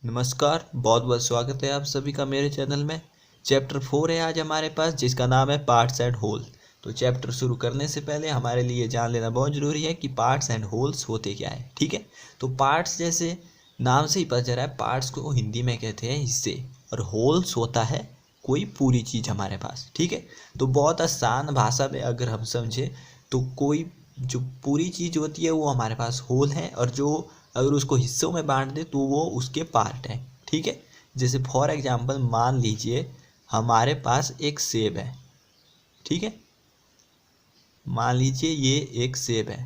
नमस्कार, बहुत बहुत स्वागत है आप सभी का मेरे चैनल में। चैप्टर 4 है आज हमारे पास, जिसका नाम है पार्ट्स एंड होल। तो चैप्टर शुरू करने से पहले हमारे लिए जान लेना बहुत ज़रूरी है कि पार्ट्स एंड होल्स होते क्या है। ठीक है, तो पार्ट्स जैसे नाम से ही पता चल रहा है, पार्ट्स को हिंदी में कहते हैं हिस्से, और होल्स होता है कोई पूरी चीज़ हमारे पास। ठीक है, तो बहुत आसान भाषा में अगर हम समझे तो कोई जो पूरी चीज़ होती है वो हमारे पास होल है, और जो अगर उसको हिस्सों में बांट दे तो वो उसके पार्ट हैं। ठीक है, जैसे फॉर एग्जांपल मान लीजिए हमारे पास एक सेब है। ठीक है, मान लीजिए ये एक सेब है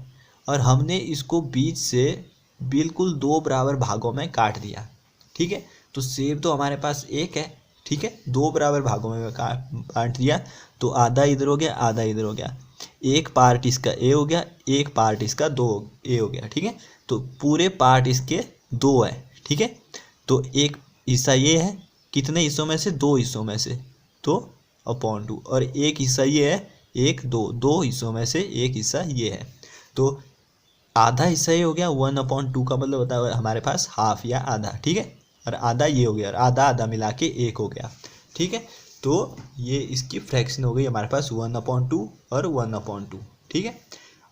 और हमने इसको बीच से बिल्कुल दो बराबर भागों में काट दिया। ठीक है, तो सेब तो हमारे पास एक है। ठीक है, दो बराबर भागों में बांट दिया, तो आधा इधर हो गया, आधा इधर हो गया। एक पार्ट इसका ए हो गया, एक पार्ट इसका दो ए हो गया। ठीक है, तो पूरे पार्ट इसके दो है। ठीक है, तो एक हिस्सा ये है, कितने हिस्सों में से? दो हिस्सों में से, तो अपॉन टू। और एक हिस्सा ये है, एक दो हिस्सों में से एक हिस्सा ये है, तो आधा हिस्सा ये हो गया। 1/2 का मतलब होता है हमारे पास हाफ या आधा। ठीक है, और आधा ये हो गया, और आधा आधा मिला के एक हो गया। ठीक है, तो ये इसकी फ्रैक्शन हो गई हमारे पास 1/2 और 1/2। ठीक है,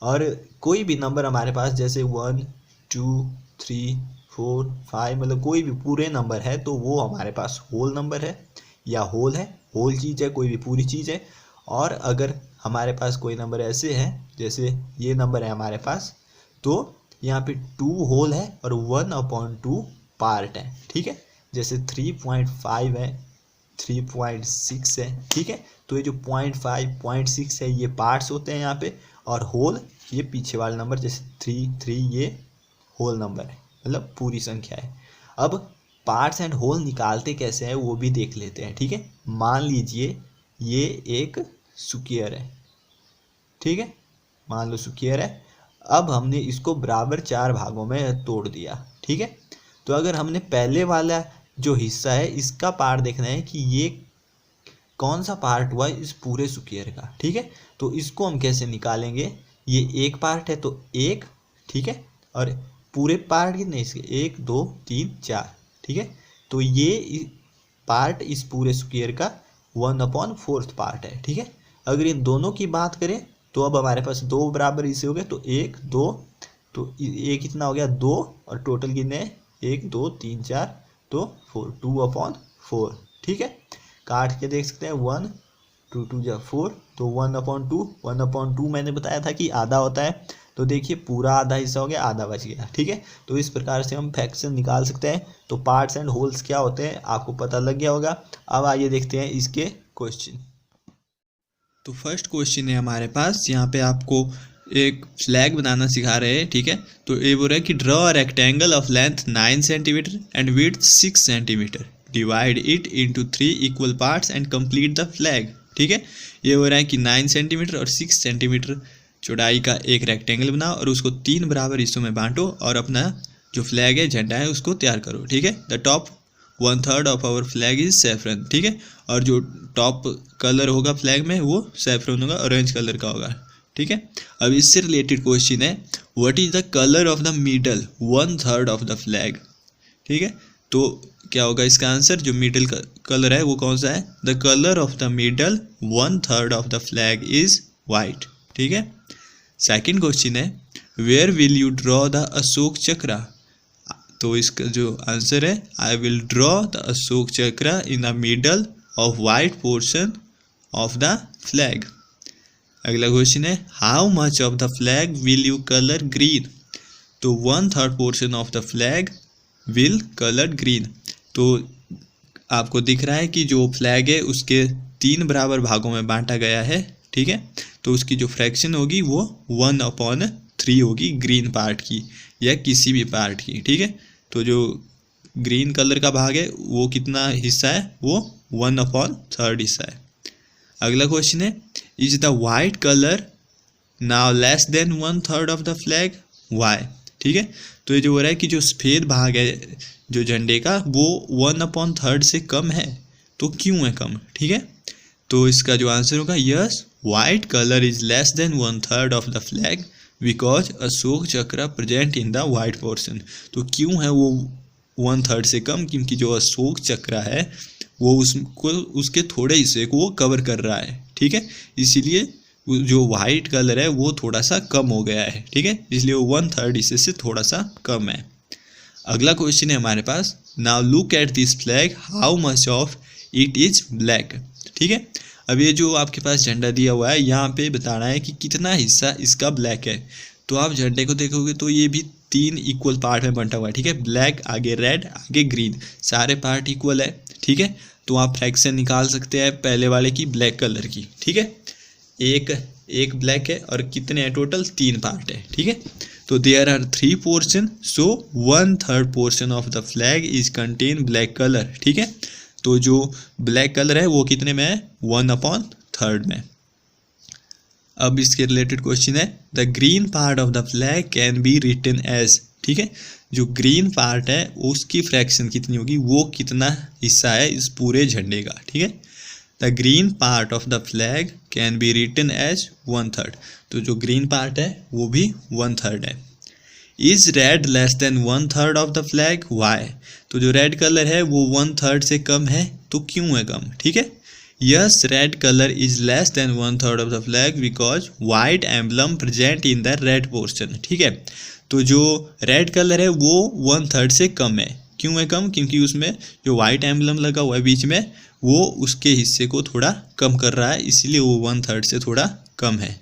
और कोई भी नंबर हमारे पास जैसे 1 2 3 4 5 मतलब कोई भी पूरे नंबर है तो वो हमारे पास होल नंबर है या होल है, होल चीज़ है, कोई भी पूरी चीज़ है। और अगर हमारे पास कोई नंबर ऐसे है, जैसे ये नंबर है हमारे पास, तो यहाँ पे 2 होल है और 1/2 पार्ट है। ठीक है, जैसे 3.5 है, 3.6 है। ठीक है, तो ये जो 0.5 0.6 है ये पार्ट्स होते हैं यहाँ पे, और होल ये पीछे वाला नंबर जैसे 3 ये होल नंबर है, मतलब पूरी संख्या है। अब पार्ट्स एंड होल निकालते कैसे हैं वो भी देख लेते हैं। ठीक है, मान लीजिए ये एक स्क्वायर है। ठीक है, मान लो स्क्वायर है। अब हमने इसको बराबर 4 भागों में तोड़ दिया। ठीक है, तो अगर हमने पहले वाला जो हिस्सा है इसका पार्ट देखना है कि ये कौन सा पार्ट हुआ इस पूरे स्क्वायर का। ठीक है, तो इसको हम कैसे निकालेंगे? ये एक पार्ट है तो एक, ठीक है, और पूरे पार्ट कितने इसके? 1 2 3 4। ठीक है, तो ये पार्ट इस पूरे स्क्वायर का 1/4 पार्ट है। ठीक है, अगर इन दोनों की बात करें तो अब हमारे पास दो बराबर इसे हो गए, तो 1 2, तो ये कितना हो गया? 2, और टोटल कितने? 1 2 3 4, तो 4, 2/4। ठीक है, काट के देख सकते हैं, 1 2 2 जा 4, तो 1/2। 1/2 मैंने बताया था कि आधा होता है, तो देखिए पूरा आधा हिस्सा हो गया, आधा बच गया। ठीक है, तो इस प्रकार से हम फ्रैक्शन निकाल सकते हैं। तो पार्ट्स एंड होल्स क्या होते हैं आपको पता लग गया होगा। अब आइए देखते हैं इसके क्वेश्चन। तो फर्स्ट क्वेश्चन है हमारे पास, यहाँ पे आपको एक फ्लैग बनाना सिखा रहे हैं। ठीक है, तो ये बोल रहा है कि draw a rectangle of length 9 centimetre and width 6 centimetre, divide it into 3 equal parts and complete the flag. ठीक है, ये हो रहा है कि 9 सेंटीमीटर और 6 सेंटीमीटर चौड़ाई का एक रेक्टेंगल बनाओ और उसको 3 बराबर हिस्सों में बांटो और अपना जो फ्लैग है, झंडा है, उसको तैयार करो। ठीक है, the top 1/3 of our flag is saffron. ठीक है, और जो टॉप कलर होगा फ्लैग में वो सैफरन होगा, ऑरेंज कलर का होगा। ठीक है, अब इससे रिलेटेड क्वेश्चन है, what is the colour of the middle 1/3 of the flag. ठीक है, तो क्या होगा इसका आंसर? जो मिडल का कलर है वो कौन सा है? The colour of the middle 1/3 of the flag is white. ठीक है, सेकेंड क्वेश्चन है, where will you draw the Ashok Chakra. तो इसका जो आंसर है, I will draw the Ashok Chakra in the middle of white portion of the flag. अगला question है, how much of the flag will you colour green. तो 1/3 portion of the flag will colour green. तो आपको दिख रहा है कि जो फ्लैग है उसके 3 बराबर भागों में बांटा गया है। ठीक है, तो उसकी जो फ्रैक्शन होगी वो 1/3 होगी ग्रीन पार्ट की या किसी भी पार्ट की। ठीक है, तो जो ग्रीन कलर का भाग है वो कितना हिस्सा है? वो 1/3 हिस्सा है। अगला क्वेश्चन है, is the white colour now less than 1/3 of the flag, why. ठीक है, तो ये जो हो रहा है कि जो सफ़ेद भाग है जो झंडे का वो 1/3 से कम है, तो क्यों है कम? ठीक है, तो इसका जो आंसर होगा, yes white colour is less than 1/3 of the flag because Ashok Chakra present in the white portion. तो क्यों है वो 1/3 से कम, क्योंकि जो अशोक चक्र है वो उसको उसके थोड़े हिस्से को वो कवर कर रहा है, ठीक है। इसीलिए जो वाइट कलर है वो थोड़ा सा कम हो गया है, ठीक है, इसलिए वो 1/3 हिस्से से थोड़ा सा कम है। अगला क्वेश्चन है हमारे पास, now look at this flag, how much of it is black, ठीक है। अब ये जो आपके पास झंडा दिया हुआ है यहाँ पे बताना है कि कितना हिस्सा इसका ब्लैक है। तो आप झंडे को देखोगे तो ये भी 3 इक्वल पार्ट में बंटा हुआ है, ठीक है। ब्लैक आगे रेड आगे ग्रीन, सारे पार्ट इक्वल है, ठीक है। तो आप फ्रैक्शन निकाल सकते हैं पहले वाले की ब्लैक कलर की, ठीक है। एक ब्लैक है और कितने हैं टोटल, 3 पार्ट है, ठीक है। तो there are 3 portion, so 1/3 portion of the flag is contain black colour, ठीक है। तो जो ब्लैक कलर है वो कितने में है, 1/3 में। अब इसके रिलेटेड क्वेश्चन है, the green part of the flag can be written as, ठीक है। जो ग्रीन पार्ट है उसकी फ्रैक्शन कितनी होगी, वो कितना हिस्सा है इस पूरे झंडे का, ठीक है। The green part of the flag can be written as 1/3, तो जो ग्रीन पार्ट है वो भी 1/3 है। Is red less than 1/3 of the flag, why, तो जो रेड कलर है वो 1/3 से कम है, तो क्यों है कम, ठीक है। Yes, red colour is less than 1/3 of the flag because white emblem present in the red portion, ठीक है। तो जो रेड कलर है वो 1/3 से कम है, क्यों है कम, क्योंकि उसमें जो वाइट एम्बलम लगा हुआ है बीच में वो उसके हिस्से को थोड़ा कम कर रहा है, इसलिए वो 1/3 से थोड़ा कम है।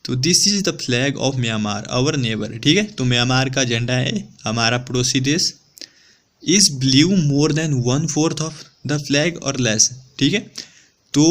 तो this is the flag of Myanmar our neighbour, ठीक है। तो म्यांमार का झंडा है हमारा पड़ोसी देश। Is blue more than 1/4 of the flag और लेस, ठीक है। तो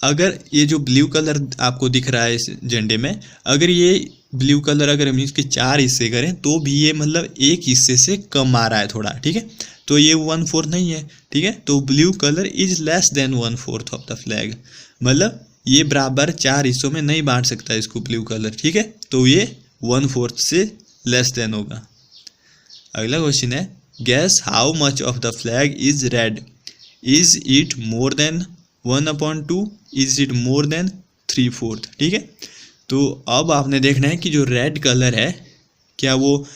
अगर ये जो ब्लू कलर आपको दिख रहा है इस झंडे में, अगर ये ब्लू कलर अगर हम इसके 4 हिस्से करें तो भी ये मतलब एक हिस्से से कम आ रहा है थोड़ा, ठीक है। तो ये 1/4 नहीं है, ठीक है। तो blue colour is less then 1/4 of the flag, मतलब ये बराबर 4 हिस्सों में नहीं बांट सकता इसको ब्लू कलर, ठीक है। तो ये 1/4 से लेस देन होगा। अगला क्वेश्चन है, gas how much of the flag is red, is it more than 1/2, is it more than 3/4, ठीक है। तो अब आपने देखना है कि जो रेड कलर है क्या वो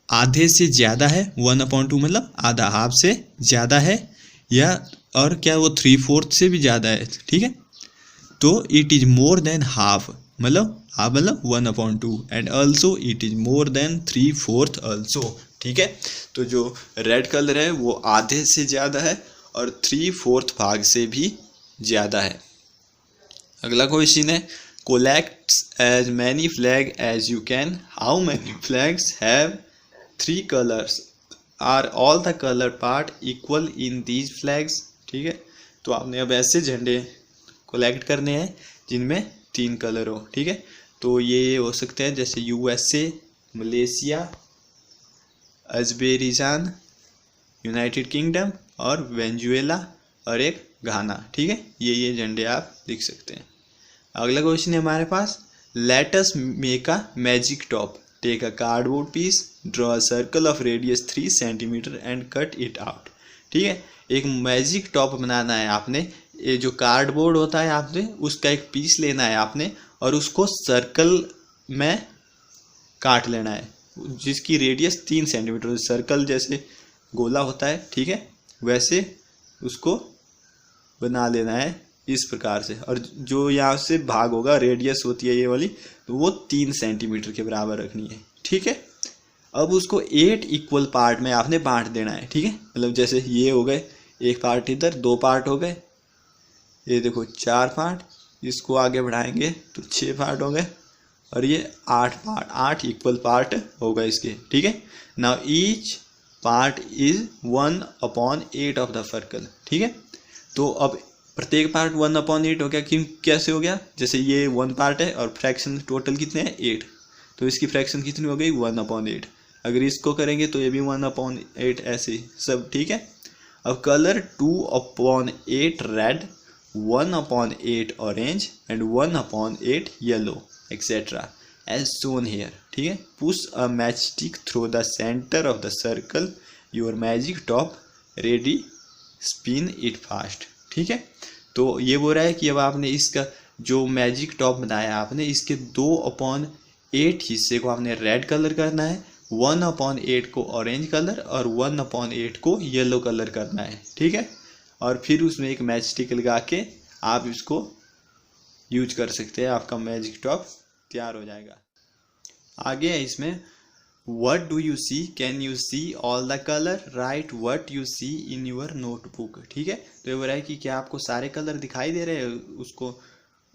आधे से ज़्यादा है, 1/2 मतलब आधा, हाफ से ज़्यादा है, या और क्या वो 3/4 से भी ज़्यादा है, ठीक है। तो it is more than half, मतलब हाफ मतलब 1/2, and also it is more than 3/4 also, ठीक है। तो जो रेड कलर है वो आधे से ज़्यादा है और 3/4 भाग से भी ज़्यादा है। अगला क्वेश्चन है, collect as many flag as you can, how many flags have 3 colors, are all the color part equal in these flags, ठीक है। तो आपने अब ऐसे झंडे कलेक्ट करने हैं जिनमें 3 कलर हो, ठीक है। तो ये हो सकते हैं जैसे USA, मलेशिया, अजबेरिस्तान, यूनाइटेड किंगडम और वेनेजुएला और एक घाना, ठीक है। ये झंडे आप लिख सकते हैं। अगला क्वेश्चन है हमारे पास, let us make a magic top, take a cardboard piece, draw a circle of radius 3 centimetre and cut it out, ठीक है। एक मैजिक टॉप बनाना है आपने, ये जो कार्डबोर्ड होता है आपने उसका एक पीस लेना है आपने और उसको सर्कल में काट लेना है जिसकी रेडियस 3 सेंटीमीटर, सर्कल जैसे गोला होता है, ठीक है, वैसे उसको बना लेना है इस प्रकार से। और जो यहाँ से भाग होगा, रेडियस होती है ये वाली, तो वो 3 सेंटीमीटर के बराबर रखनी है, ठीक है। अब उसको 8 इक्वल पार्ट में आपने बांट देना है, ठीक है। मतलब जैसे ये हो गए, एक पार्ट इधर, 2 पार्ट हो गए, ये देखो 4 पार्ट, इसको आगे बढ़ाएंगे तो 6 पार्ट हो गए, और ये 8 पार्ट, 8 इक्वल पार्ट हो गए इसके, ठीक है। Now each part is 1/8 of the circle, ठीक है। तो अब प्रत्येक पार्ट 1/8 हो गया, क्यों, कैसे हो गया, जैसे ये 1 पार्ट है और फ्रैक्शन टोटल कितने हैं 8, तो इसकी फ्रैक्शन कितनी हो गई 1/8। अगर इसको करेंगे तो ये भी 1/8, ऐसे सब, ठीक है। अब colour 2/8 red, 1/8 orange and 1/8 yellow et cetera as shown here, ठीक है। Push a matchstick through the centre of the circle, your magic top ready, spin it fast, ठीक है। तो ये बोल रहा है कि अब आपने इसका जो मैजिक टॉप बनाया आपने, इसके 2/8 हिस्से को आपने रेड कलर करना है 1/8 को ऑरेंज कलर और 1/8 को येलो कलर करना है, ठीक है। और फिर उसमें एक मैच स्टिक लगा के आप इसको यूज कर सकते हैं, आपका मैजिक टॉप तैयार हो जाएगा। आगे है इसमें What do you see? Can you see all the color? Write what you see in your notebook. ठीक है, तो ये बोल रहा है कि क्या आपको सारे कलर दिखाई दे रहे हैं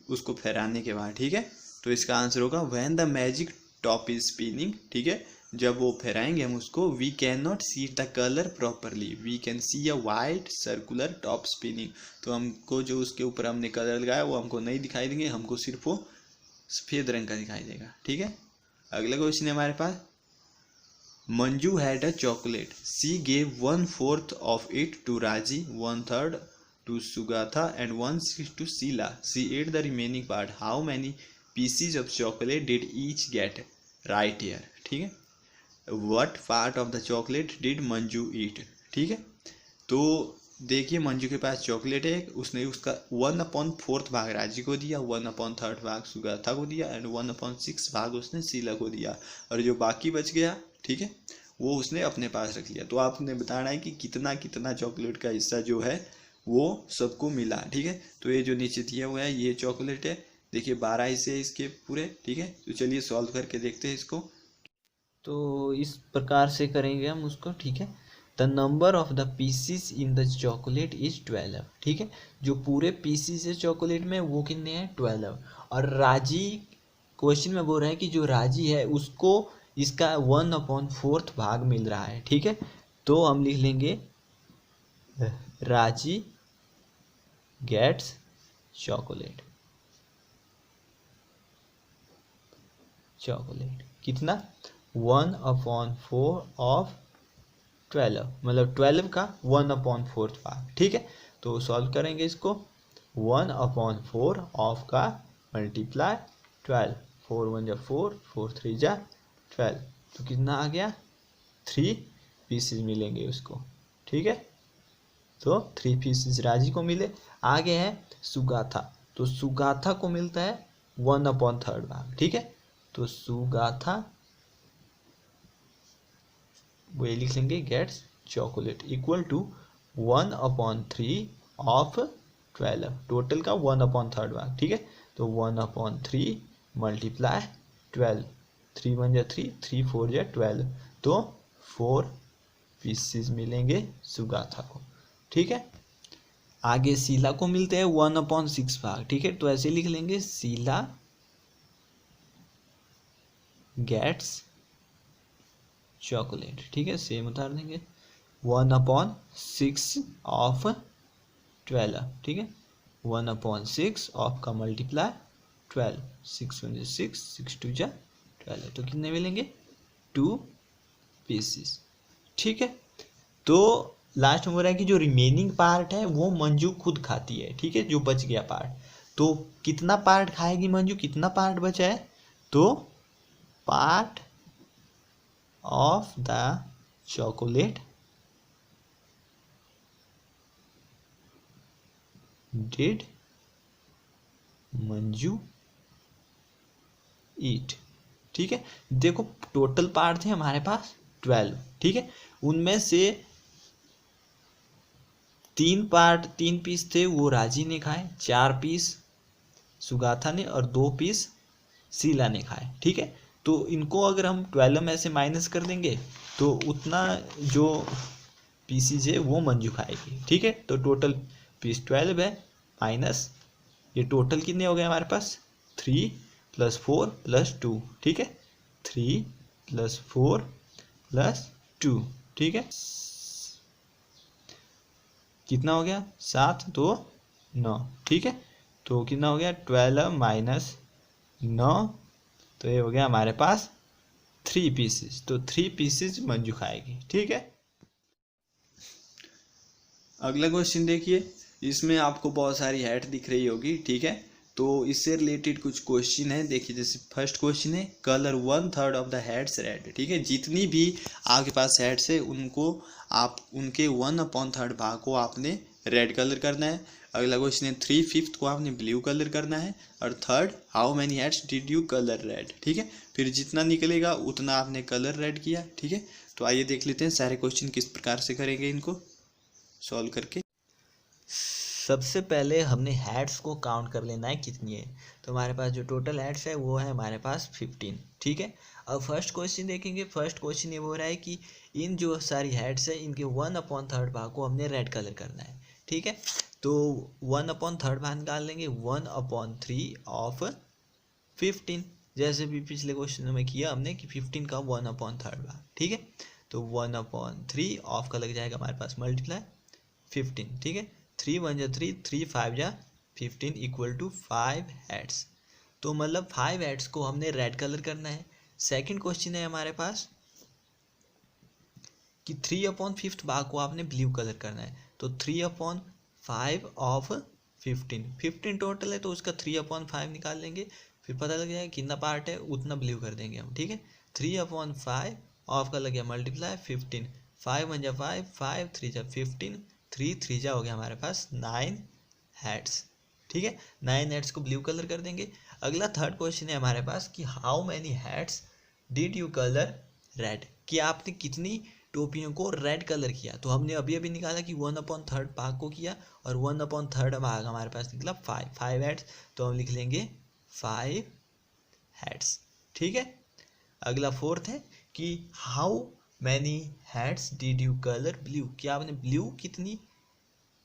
उसको फहराने के बाद, ठीक है। तो इसका आंसर होगा When the magic top is spinning, ठीक है, जब वो फहराएंगे हम उसको, we cannot see the color properly. We can see a white circular top spinning. तो हमको जो उसके ऊपर हमने कलर लगाया वो हमको नहीं दिखाई देंगे, हमको सिर्फ वो सफ़ेद रंग का दिखाई देगा, ठीक है। अगला क्वेश्चन है हमारे पास, Manju had a chocolate. She gave 1/4 of it to Raji, 1/3 to Sugatha, and 1/6 to Sheila. She ate the remaining part. How many pieces of chocolate did each get? Right here. ठीक है, What part of the chocolate did Manju eat? ठीक है, तो देखिए मंजू के पास chocolate है, उसने उसका 1/4 भाग राजी को दिया, 1/3 भाग सुगाथा को दिया एंड 1/6 भाग उसने शीला को दिया, और जो बाकी बच गया, ठीक है, वो उसने अपने पास रख लिया। तो आपने बताना है कि कितना कितना चॉकलेट का हिस्सा जो है वो सबको मिला, ठीक है। तो ये जो नीचे दिया हुआ है ये चॉकलेट है, देखिए 12 हिस्से इसके पूरे, ठीक है। तो चलिए सॉल्व करके देखते हैं इसको। तो इस प्रकार से करेंगे हम उसको, ठीक है। The number of the pieces in the chocolate is 12, ठीक है। जो पूरे पीसीस है चॉकलेट में वो कितने हैं, 12। और राजी, क्वेश्चन में बोल रहे हैं कि जो राजी है उसको इसका 1/4 भाग मिल रहा है, ठीक है। तो हम लिख लेंगे राजी गेट्स चॉकलेट कितना, 1/4 ऑफ 12, मतलब 12 का 1/4 भाग, ठीक है। तो सॉल्व करेंगे इसको, 1/4 ऑफ का मल्टीप्लाई 12, 4 1 जा 4, 4 3 जा 12, तो कितना आ गया, 3 पीसेस मिलेंगे उसको, ठीक है। तो 3 पीसेस राजी को मिले। आगे है सुगाथा, तो सुगाथा को मिलता है 1/3 भाग, ठीक है। तो सुगाथा वो ये लिख लेंगे gets chocolate equal to 1/3 of 12, total का 1/3 भाग, ठीक है। तो 1/3 मल्टीप्लाई 12, 3 1 जा 3, 3 4 जा 12, तो 4 पीसेस मिलेंगे सुगाथा को, ठीक है। आगे शीला को मिलते हैं 1/6 भाग, ठीक है। तो ऐसे लिख लेंगे शीला गेट्स चॉकलेट, ठीक है, सेम उतार देंगे, 1/6 ऑफ 12, ठीक है, 1/6 ऑफ का मल्टीप्लाई 12, 6 1 6, 6 2 जा 12, तो कितने मिलेंगे, 2 पीसेस, ठीक है। तो लास्ट में हो रहा है कि जो रिमेनिंग पार्ट है वो मंजू खुद खाती है, ठीक है, जो बच गया पार्ट। तो कितना पार्ट खाएगी मंजू, कितना पार्ट बचा है, तो part of the chocolate did Manju eat, ठीक है। देखो टोटल पार्ट थे हमारे पास 12, ठीक है। उनमें से 3 पीस थे वो राजी ने खाए, 4 पीस सुगाथा ने और 2 पीस शीला ने खाए, ठीक है। तो इनको अगर हम 12 में से माइनस कर देंगे तो उतना जो पीसीज है वो मंजू खाएगी, ठीक है। तो टोटल पीस 12 है माइनस ये टोटल कितने हो गए हमारे पास, 3 + 4 + 2, ठीक है, 3 + 4 + 2, ठीक है, कितना हो गया, 7 2 9, ठीक है। तो कितना हो गया, 12 - 9, तो ये हो गया हमारे पास 3 पीसेस। तो 3 पीसेस मंजू खाएगी, ठीक है। अगला क्वेश्चन देखिए, इसमें आपको बहुत सारी हैट दिख रही होगी, ठीक है। तो इससे रिलेटेड कुछ क्वेश्चन है, देखिए जैसे फर्स्ट क्वेश्चन है, colour 1/3 of the hats red, ठीक है। जितनी भी आपके पास हैट्स है उनको आप उनके 1/3 भाग को आपने रेड कलर करना है। अगला क्वेश्चन है 3/5 को आपने ब्लू कलर करना है। और third, how many heads did you colour red, ठीक है। फिर जितना निकलेगा उतना आपने कलर रेड किया, ठीक है। तो आइए देख लेते हैं सारे क्वेश्चन किस प्रकार से करेंगे इनको सॉल्व करके। सबसे पहले हमने हेड्स को काउंट कर लेना है कितनी है। तो हमारे पास जो टोटल हेड्स है वो है हमारे पास 15, ठीक है। अब फर्स्ट क्वेश्चन देखेंगे। फर्स्ट क्वेश्चन ये बोल रहा है कि इन जो सारी हेड्स है इनके 1/3 भाग को हमने रेड कलर करना है, ठीक है। तो 1/3 भाग निकाल लेंगे 1/3 ऑफ 15, जैसे भी पिछले क्वेश्चन में किया हमने कि 15 का 1/3 भाग, ठीक है। तो 1/3 ऑफ का लग जाएगा हमारे पास मल्टीप्लाई 15, ठीक है। 3 1 जा 3, 3 5 जा 15 इक्वल टू 5 हेड्स। तो मतलब 5 हेड्स को हमने रेड कलर करना है। सेकंड क्वेश्चन है हमारे पास कि 3/5 भाग को आपने ब्लू कलर करना है। तो 3/5 ऑफ 15 टोटल है, तो उसका 3/5 निकाल लेंगे। फिर पता लग जाएगा कितना पार्ट है उतना ब्लू कर देंगे हम, ठीक है। 3/5 ऑफ का लग गया मल्टीप्लाई 15, 5 1 जा 5, 5 3 जा 15, 3 3 जा हो गया हमारे पास 9 हेड्स, ठीक है। 9 हेड्स को ब्लू कलर कर देंगे। अगला थर्ड क्वेश्चन है हमारे पास कि how many heads did you colour red, कि आपने कितनी टोपियों को रेड कलर किया। तो हमने अभी अभी निकाला कि 1/3 भाग को किया और 1/3 भाग हमारे पास निकला 5 हेड्स। तो हम लिख लेंगे 5 हेड्स, ठीक है। अगला फोर्थ है कि how many heads did you colour blue, कि आपने ब्लू कितनी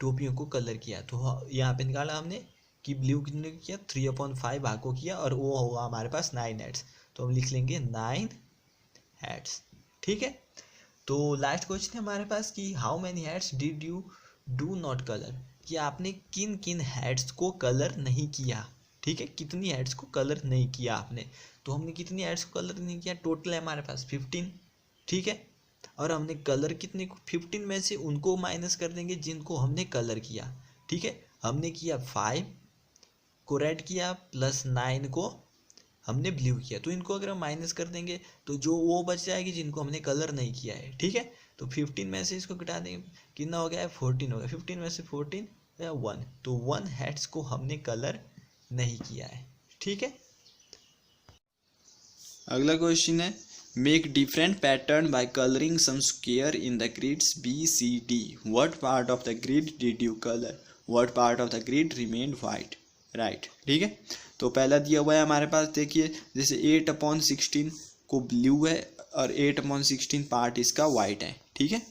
टोपियों को कलर किया। तो यहाँ पे निकाला हमने कि ब्लू कितने किया 3/5 भाग को किया और वो होगा हमारे पास 9 हेड्स। तो हम लिख लेंगे 9 हेड्स, ठीक है। तो लास्ट क्वेश्चन है हमारे पास कि how many heads did you do not colour, कि आपने किन किन हेड्स को कलर नहीं किया, ठीक है। कितनी हेड्स को कलर नहीं किया आपने। तो हमने कितनी हेड्स को कलर नहीं किया, टोटल है हमारे पास 15, ठीक है। और हमने कलर कितने को 15 में से उनको माइनस कर देंगे जिनको हमने कलर किया, ठीक है। हमने किया 5 को रेड किया प्लस 9 को हमने ब्लू किया। तो इनको अगर हम माइनस कर देंगे तो जो वो बच जाएगी जिनको हमने कलर नहीं किया है, ठीक है। तो 15 में से इसको घटा देंगे, कितना हो गया है 14 हो गया। 15 में से 14 या 1, तो 1 हेड्स को हमने कलर नहीं किया है, ठीक है। अगला क्वेश्चन है make different pattern by colouring some square in the grids BCD, what part of the grid did you colour, what part of the grid remained white, right, ठीक है। तो पहला दिया हुआ है हमारे पास, देखिए जैसे 8/16 को ब्लू है और 8/16 पार्ट इसका वाइट है, ठीक है।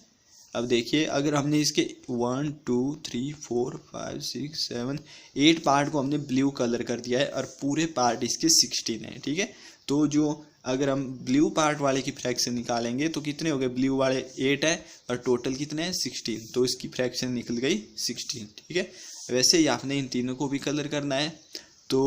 अब देखिए अगर हमने इसके 1 2 3 4 5 6 7 8 पार्ट को हमने ब्लू कलर कर दिया है और पूरे पार्ट इसके 16 है, ठीक है। तो जो अगर हम ब्लू पार्ट वाले की फ्रैक्शन निकालेंगे तो कितने हो गए, ब्लू वाले 8 है और टोटल कितने हैं 16, तो इसकी फ्रैक्शन निकल गई 16, ठीक है। वैसे ही आपने इन तीनों को भी कलर करना है, तो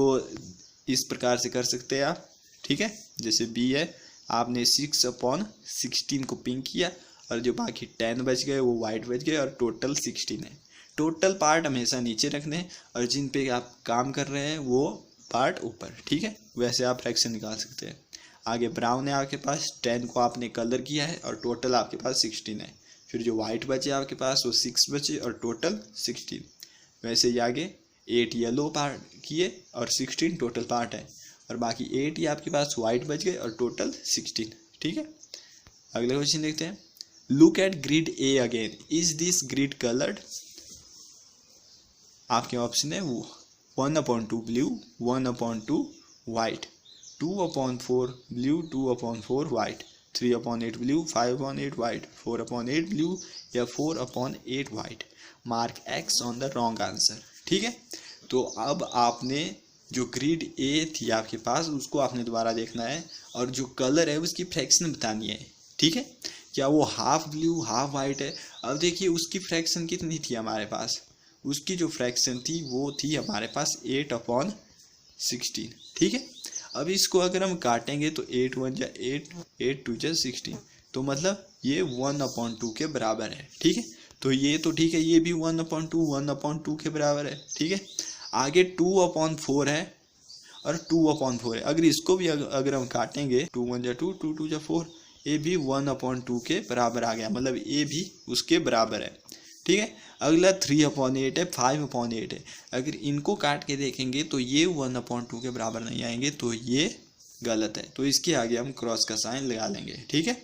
इस प्रकार से कर सकते हैं आप, ठीक है। जैसे B है, आपने 6/16 को पिंक किया और जो बाकी 10 बच गए वो वाइट बच गए और टोटल 16 है। टोटल पार्ट हमेशा नीचे रखने और जिन पे आप काम कर रहे हैं वो पार्ट ऊपर, ठीक है। वैसे आप फ्रैक्शन निकाल सकते हैं। आगे ब्राउन है आपके पास, 10 को आपने कलर किया है और टोटल आपके पास 16 है। फिर जो वाइट बचे आपके पास वो 6 बचे और टोटल 16। वैसे ही आगे 8 येलो पार्ट किए और 16 टोटल पार्ट है और बाकी 8 ही आपके पास वाइट बच गए और टोटल 16, ठीक है। अगला क्वेश्चन देखते हैं, look at grid A again, is this grid coloured. आपके ऑप्शन है वो 1/2 blue, 1/2 white, 2/4 blue, 2/4 white, 3/8 blue, 5/8 white, 4/8 blue या 4/8 white. Mark X on the wrong answer, ठीक है। तो अब आपने जो ग्रिड A थी आपके पास उसको आपने दोबारा देखना है और जो कलर है उसकी फ्रैक्शन बतानी है, ठीक है। क्या वो हाफ ब्लू हाफ वाइट है। अब देखिए उसकी फ्रैक्शन कितनी थी हमारे पास, उसकी जो फ्रैक्शन थी वो थी हमारे पास 8/16, ठीक है। अब इसको अगर हम काटेंगे तो 8 1 जा 8, 8 2 जा 16, तो मतलब ये 1/2 के बराबर है, ठीक है। तो ये तो ठीक है, ये भी 1/2 के बराबर है, ठीक है। आगे 2/4 है और 2/4 है। अगर इसको भी अगर हम काटेंगे 2 1 जा 2, 2 2 जा 4, ये भी 1/2 के बराबर आ गया, मतलब ये भी उसके बराबर है, ठीक है। अगला 3/8 है, 5/8 है। अगर इनको काट के देखेंगे तो ये 1/2 के बराबर नहीं आएंगे, तो ये गलत है, तो इसके आगे हम क्रॉस का साइन लगा लेंगे, ठीक है।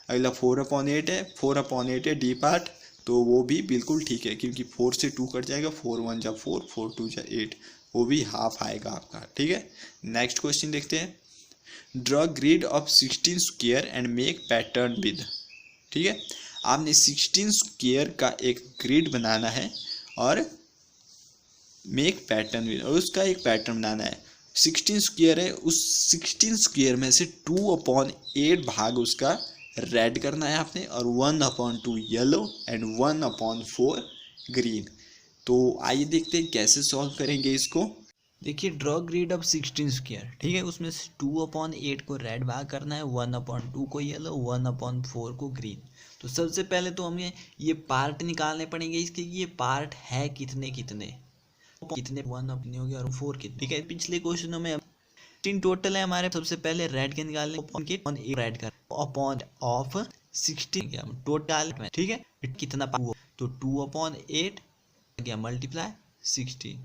अगला 4/8 है, 4/8 है डी पार्ट, तो वो भी बिल्कुल ठीक है, क्योंकि 4 से 2 कट जाएगा, 4 1 जा 4, 4 2 जा 8, वो भी हाफ आएगा आपका, ठीक है। नेक्स्ट क्वेश्चन देखते हैं। Draw grid of 16 square and make pattern with, ठीक है। आपने 16 स्क्वायर का एक ग्रिड बनाना है और मेक पैटर्न विद, और उसका एक पैटर्न बनाना है। 16 स्क्वायर है, उस 16 स्क्वायर में से 2/8 भाग उसका रेड करना है आपने, और 1/2 येलो एंड 1/4 ग्रीन। तो आइए देखते हैं कैसे सॉल्व करेंगे इसको। देखिए, ड्रॉ ग्रिड ऑफ 16 स्क्वायर, ठीक है, उसमें से 2/8 को रेड भाग करना है, 1/2 को येलो, 1/4 को ग्रीन। तो सबसे पहले तो हमें ये पार्ट निकालने पड़ेंगे इसके, ये पार्ट है कितने कितने 1 अपने हो गया और 4 कितने, ठीक है। पिछले क्वेश्चनों में 16 टोटल है हमारे। सबसे पहले रेड के निकालने के रेड कर अपॉन ऑफ 16 हम टोटल में, ठीक है, कितना तो 2/8 गया मल्टीप्लाई 16,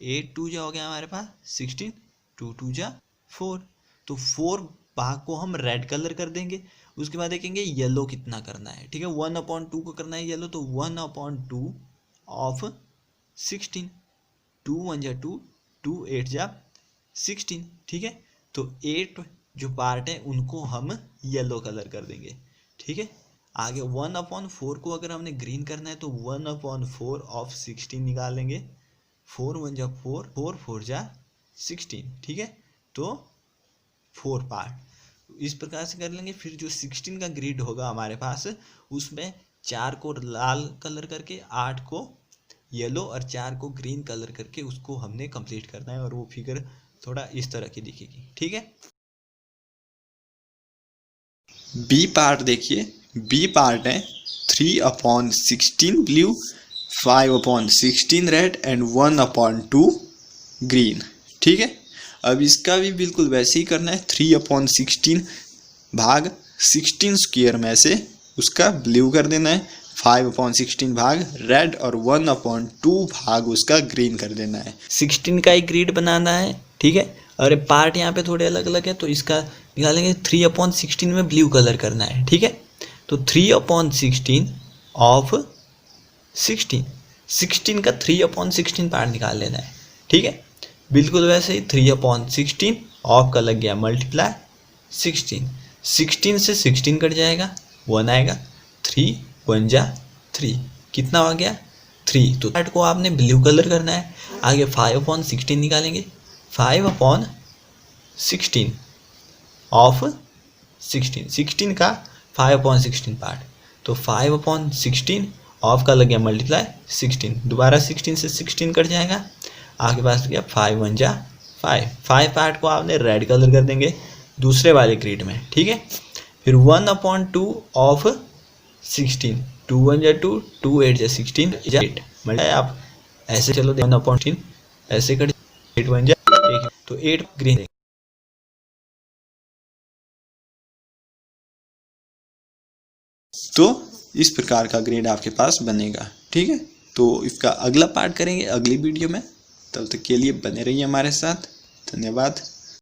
8 2 जा हो गया हमारे पास 16, 2 2 जा 4, तो 4 भाग को हम रेड कलर कर देंगे। उसके बाद देखेंगे येलो कितना करना है, ठीक है, 1/2 को करना है येलो, तो 1/2 ऑफ 16, 2 1 जा 2, 2 8 जा 16, ठीक है। तो 8 जो पार्ट है उनको हम येलो कलर कर देंगे, ठीक है। आगे 1/4 को अगर हमने ग्रीन करना है तो 1/4 ऑफ 16 निकालेंगे, 4 1 जा 4, 4 4 जा 16, ठीक है। तो 4 पार्ट इस प्रकार से कर लेंगे। फिर जो 16 का ग्रिड होगा हमारे पास, उसमें 4 को लाल कलर करके, 8 को येलो और 4 को ग्रीन कलर करके उसको हमने कंप्लीट करना है, और वो फिगर थोड़ा इस तरह की दिखेगी, ठीक है। बी पार्ट देखिए, बी पार्ट है 3/16 ब्लू, 5/16 रेड एंड 1/2 ग्रीन, ठीक है। अब इसका भी बिल्कुल वैसे ही करना है, 3/16 भाग 16 स्क्वायर में से उसका ब्लू कर देना है, 5/16 भाग रेड और 1/2 भाग उसका ग्रीन कर देना है। 16 का एक ग्रिड बनाना है, ठीक है। और पार्ट यहाँ पे थोड़े अलग अलग है, तो इसका निकालेंगे 3/16 में ब्लू कलर करना है, ठीक है। तो 3/16 ऑफ 16 का 3/16 पार्ट निकाल लेना है, ठीक है। बिल्कुल वैसे ही 3/16 ऑफ का लग गया मल्टीप्लाई 16 से 16 कट जाएगा, 1 आएगा, 3 1 जा 3, कितना आ गया 3। तो पार्ट को आपने ब्लू कलर करना है। आगे 5/16 निकालेंगे, 5/16 ऑफ 16 का 5/16 पार्ट, तो 5/16 ऑफ का लग गया मल्टीप्लाई 16, दोबारा 16 से 16 कट जाएगा, आगे पास गया 5 1 जा 5 पार्ट को आपने रेड कलर कर देंगे दूसरे वाले ग्रिड में, ठीक है। फिर 1/2 ऑफ 16, 2 1 जा 2, 2 8 जा 16 जा 8, मतलब आप ऐसे चलो 1/16 ऐसे कट 8 1 जा 1, तो 8 ग्रीन। तो इस प्रकार का ग्रिड आपके पास बनेगा, ठीक है। तो इसका अगला पार्ट करेंगे अगली वीडियो में, तब तक के लिए बने रहिए हमारे साथ, धन्यवाद।